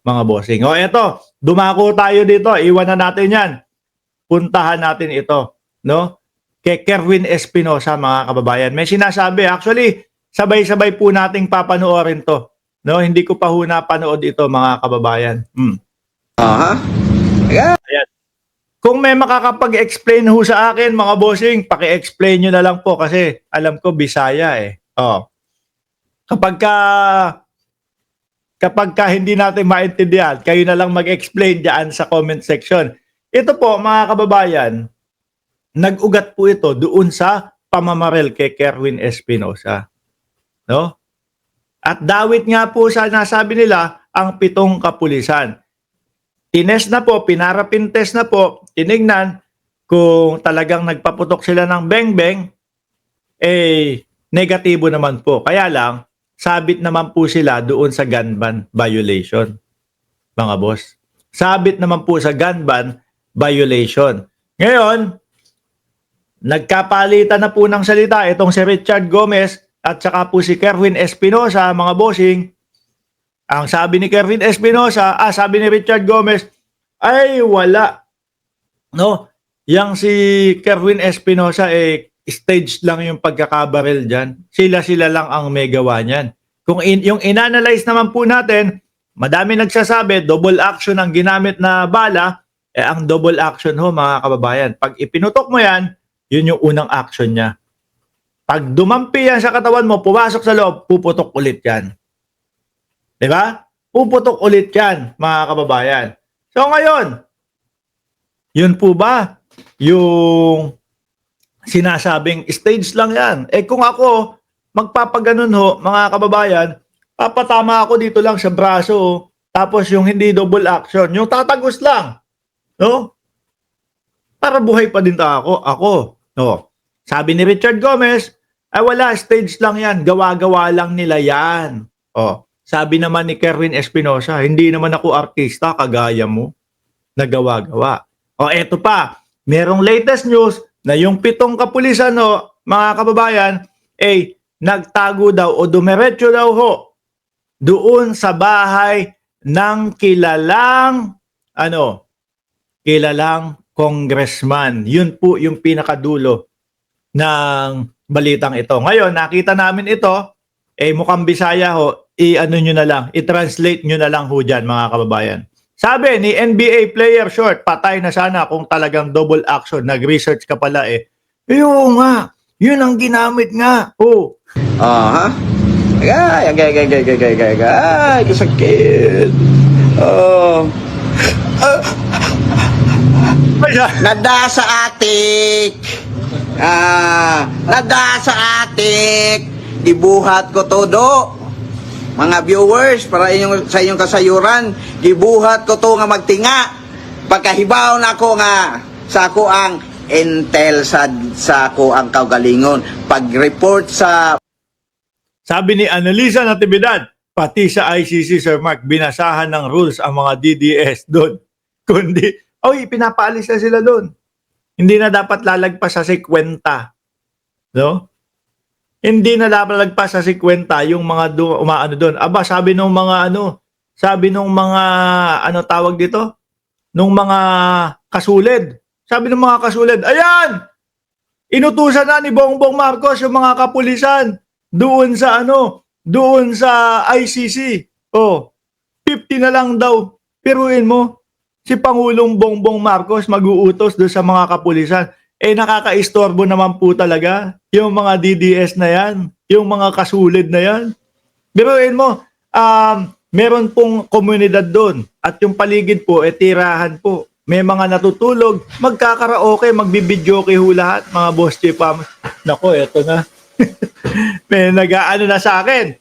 mga bossing. O eto, dumako tayo dito. Iwan na natin yan. Puntahan natin ito. No? Kay Kerwin Espinosa, mga kababayan. May sinasabi. Actually, sabay-sabay po nating papanoorin to. No? Hindi ko pa ho napanood ito, mga kababayan. Yeah. Ayan. Kung may makakapag-explain ho sa akin, mga bossing, paki-explain nyo na lang po kasi alam ko Bisaya eh. Oh. Kapag ka hindi natin maintindihan, kayo na lang mag-explain diyan sa comment section. Ito po, mga kababayan, nag-ugat po ito doon sa pamamaril kay Kerwin Espinosa. No? At dawit nga po sa nasabi nila ang 7 kapulisan. Tinest na po, pinarapin test na po, tinignan kung talagang nagpaputok sila ng beng-beng, eh negatibo naman po. Kaya lang, sabit naman po sila doon sa gun ban violation, mga boss. Sabit naman po sa gun ban violation. Ngayon, nagkapalitan na po ng salita itong si Richard Gomez at saka po si Kerwin Espinosa, mga bossing. Ang sabi ni Kerwin Espinosa, sabi ni Richard Gomez, ay wala. No? Yang si Kerwin Espinosa, staged lang yung pagkakabaril dyan. Sila lang ang may gawa niyan. Kung yung inanalyze naman po natin, madami nagsasabi, double action ang ginamit na bala, ang double action ho, mga kababayan. Pag ipinutok mo yan, yun yung unang action niya. Pag dumampi yan sa katawan mo, pumasok sa loob, puputok ulit yan. Diba? Puputok ulit yan, mga kababayan. So ngayon, yun po ba yung sinasabing stage lang yan? Kung ako, magpapaganon ho, mga kababayan, papatama ako dito lang sa braso, tapos yung hindi double action, yung tatagos lang. No? Para buhay pa din ako. No? Sabi ni Richard Gomez, wala, stage lang yan, gawa-gawa lang nila yan. Sabi naman ni Kerwin Espinosa, hindi naman ako artista kagaya mo na gawa-gawa. Eto pa, merong latest news na yung 7 kapulisan mga kababayan, nagtago daw o dumiretso daw ho doon sa bahay ng kilalang congressman. Yun po yung pinakadulo ng balitang ito. Ngayon, nakita namin ito, mukhang Bisaya ho, i-ano nyo na lang, i-translate nyo na lang ho dyan, mga kababayan. Sabi ni NBA player short, patay na sana kung talagang double action. Nag-research ka pala Yung nga, yun ang ginamit nga. Ay, kasakit. Nada sa atik. Nada sa atik. Ibuhat ko todo. Mga viewers, para sa inyong kasayuran, gibuhat ko to nga magtinga. Pagkahibaw na ako nga sa ako ang intel sa ako ang kaugalingon. Pag-report sa... Sabi ni Annalisa Natividad, pati sa ICC, Sir Mark, binasahan ng rules ang mga DDS doon. Kundi, pinapaalis na sila doon. Hindi na dapat lalagpas sa 50. No? Hindi na dapat lagpas sa 50 yung mga umaano doon. Sabi nung mga tawag dito? Nung mga kasulid. Sabi ng mga kasulid, ayan! Inutusan na ni Bongbong Marcos yung mga kapulisan doon sa ICC. 50 na lang daw. Piruin mo, si Pangulong Bongbong Marcos mag-uutos doon sa mga kapulisan. Nakaka-istorbo naman po talaga yung mga DDS na yan, yung mga kasulid na yan. Biruin mo, meron pong komunidad doon at yung paligid po, tirahan po. May mga natutulog, magkakaraoke, magbibidyoke ho lahat, mga boss chief. Nako, eto na. May nag-aano na sa akin.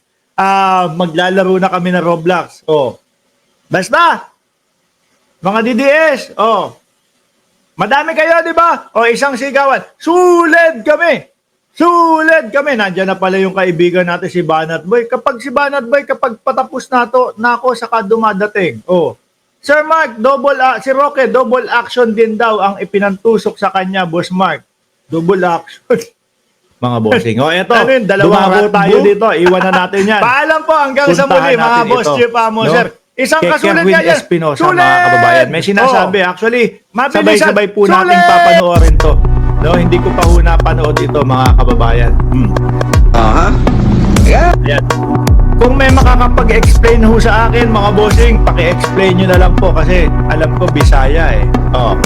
Maglalaro na kami ng Roblox. Basta, mga DDS, madami kayo, di ba? Isang sigawan. Suled kami. Nandiyan na pala yung kaibigan natin si Banat Boy. Kapag patapos na ako, saka dumadating. Sir Mark, si Roque, double action din daw ang ipinantusok sa kanya, Boss Mark. Double action. Mga bossing. Eto, dumako tayo dito. Iwan na natin yan. Paalam po hanggang sa muli, mga boss chief, sir. Isang kay kasulit Kerwin nga yan. Espinosa, Sulit! mga kababayan. May sinasabi. Oh. Actually, Mabilisan. sabay-sabay po nating Sulit! papanoorin to. No, hindi ko pa ho napanood ito, mga kababayan. Aha. Yeah. Ayan. Kung may makakapag-explain ho sa akin, mga bossing, paki-explain nyo na lang po kasi alam ko Bisaya eh. Oh.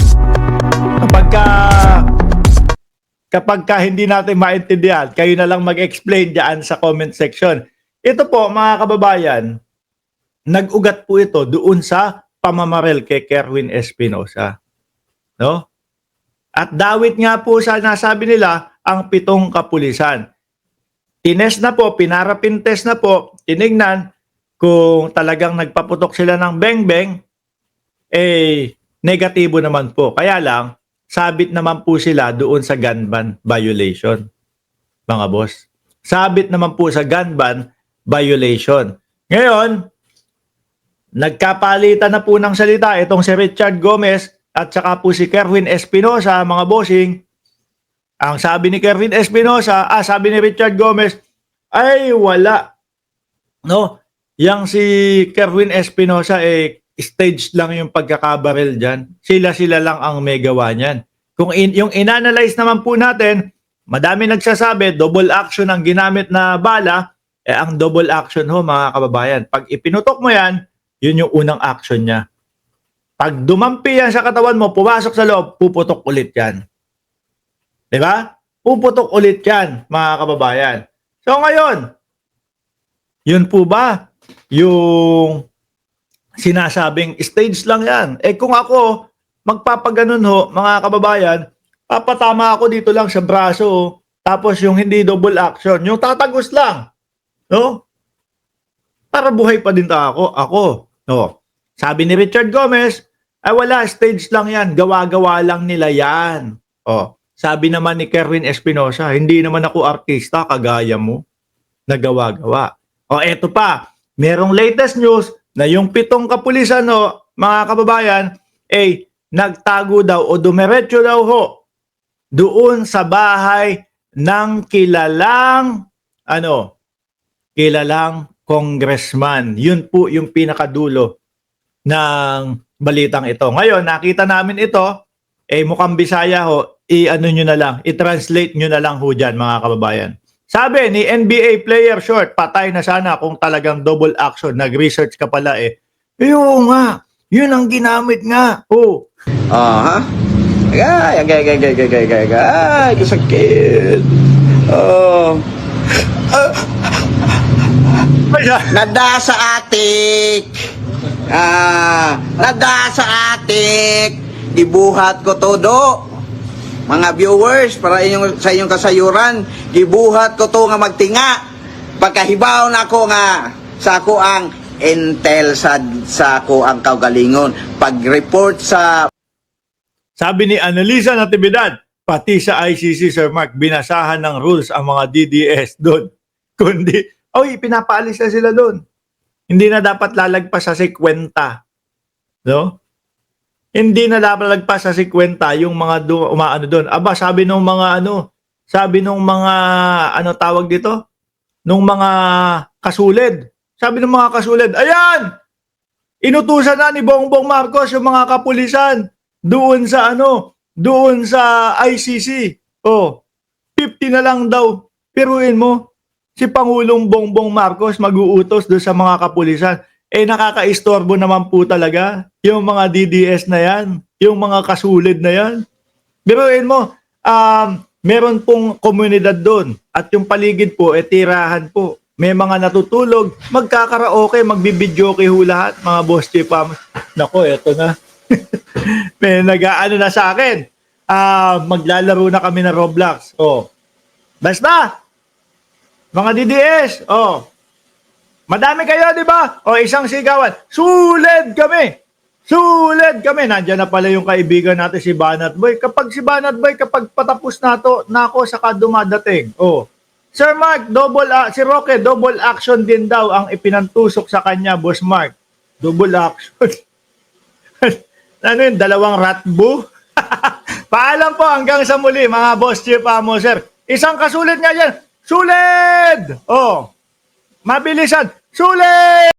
Kapag hindi natin maintindihan, kayo na lang mag-explain diyan sa comment section. Ito po, mga kababayan, nag-ugat po ito doon sa pamamaril kay Kerwin Espinosa. No? At dawit nga po sa nasabi nila ang 7 kapulisan. Tines na po, pinarapin test na po, tinignan kung talagang nagpaputok sila ng beng-beng, negatibo naman po. Kaya lang, sabit naman po sila doon sa gun ban violation, mga boss. Sabit naman po sa gun ban violation. Ngayon, nagkapalitan na po ng salita itong si Richard Gomez at saka po si Kerwin Espinosa, mga bossing. Ang sabi ni Kerwin Espinosa, sabi ni Richard Gomez, ay wala. No? Yang si Kerwin Espinosa, stage lang yung pagkakabaril dyan. Sila lang ang may gawa niyan. Kung yung inanalyze naman po natin, madami nagsasabi, double action ang ginamit na bala, ang double action ho, mga kababayan. Pag ipinutok mo yan, yun yung unang action niya. Pag dumampi yan sa katawan mo, pumasok sa loob, puputok ulit yan. Diba? Puputok ulit yan, mga kababayan. So ngayon, yun po ba yung sinasabing stage lang yan? Kung ako, magpapaganon ho, mga kababayan, papatama ako dito lang sa braso, tapos yung hindi double action, yung tatagos lang. No? Para buhay pa din ako. No? Sabi ni Richard Gomez, ay wala, stage lang yan, gawa-gawa lang nila yan. Sabi naman ni Kerwin Espinosa, hindi naman ako artista kagaya mo na gawa-gawa. Eto pa, merong latest news na yung 7 kapulisan, mga kababayan, nagtago daw o dumiretso daw ho doon sa bahay ng kilalang congressman. Yun po yung pinakadulo ng balitang ito. Ngayon, nakita namin ito, mukhang Bisaya ho, nyo na lang, i-translate nyo na lang ho dyan, mga kababayan. Sabi ni NBA player short, patay na sana kung talagang double action. Nag-research ka pala Oo nga, yun ang ginamit nga. Aha. Ay, kasakit. Nada sa atik. Nada sa atik. Gibuhat ko todo. Mga viewers, para sa inyong kasayuran, gibuhat ko to nga magtinga. Pagkahibaw na ako nga sa ako ang intel sa ako ang kaugalingon. Pag-report sa... Sabi ni Annalisa Natividad, pati sa ICC, Sir Mark, binasahan ng rules ang mga DDS doon. Kundi, pinapaalis na sila doon. Hindi na dapat lalagpas sa 50. No? Hindi na dapat lagpas sa 50 yung mga umaano doon. Sabi nung mga tawag dito? Nung mga kasulid. Sabi ng mga kasulid, ayan! Inutusan na ni Bongbong Marcos yung mga kapulisan doon sa ICC. 50 na lang daw. Piruin mo, si Pangulong Bongbong Marcos mag-uutos doon sa mga kapulisan. Nakaka-istorbo naman po talaga yung mga DDS na yan, yung mga kasulid na yan. Biruin mo, meron pong komunidad doon at yung paligid po, tirahan po. May mga natutulog, magkakaraoke, magbibidyoke ho lahat, mga boss chief. Nako, eto na. May nag-aano na sa akin. Maglalaro na kami ng Roblox. Basta, mga DDS, madami kayo, di ba? Isang sigawan. Suled kami. Nandiyan na pala yung kaibigan natin si Banat Boy. Kapag patapos na ako, saka dumadating. Sir Mark, si Roque, double action din daw ang ipinantusok sa kanya, Boss Mark. Double action. Ano yun? 2 ratbo? Paalam po hanggang sa muli, mga Boss Chief Amo, sir. Isang kasulit nga dyan. Suled! Mabilisan. Sulit!